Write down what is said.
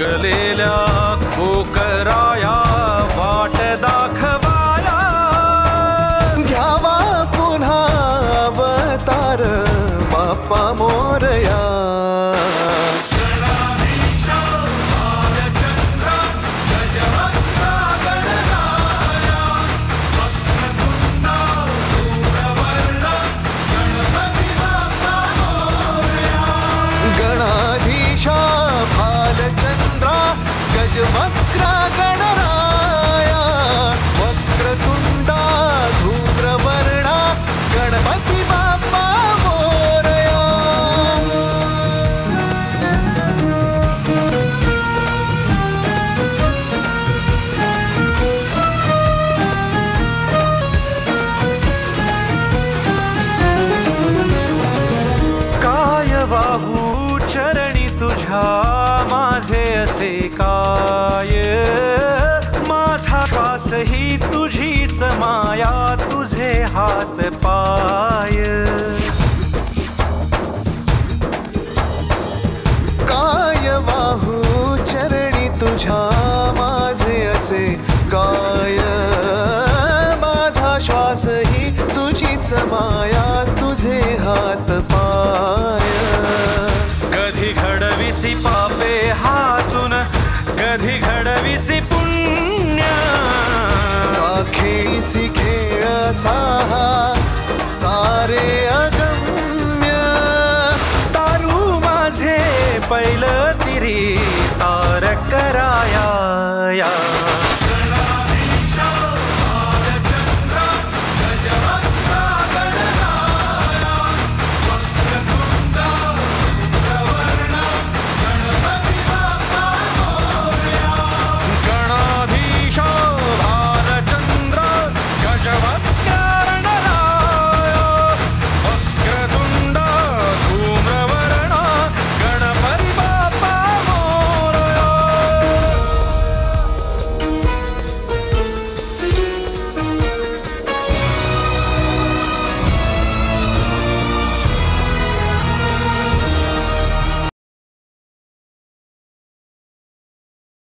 थकलेल्या कोकराया वाट दाखवाया, घ्यावा पुन्हा अवतार बाप्पा मोरया. गणाधीशा भालचंद्रा गजवक्र गणराया, वक्रतुंडा धूम्रवर्णा गणपती बाप्पा मोरया. काय वाहू चरणी तुझ्या माझे असे काय, माझा श्वास ही तुझीच माया, तुझे हात पाय. काय वाहू चरणी तुझ्या माझे असे काय, माझा श्वास ही तुझीच माया, तुझे हात पाय. कधी घडविसी पापे हातून, कधी घडविसी पुण्य, खेळीसी खेळ साहा सारे अगम्य. तारू माझे पैल तिरी तार कराया.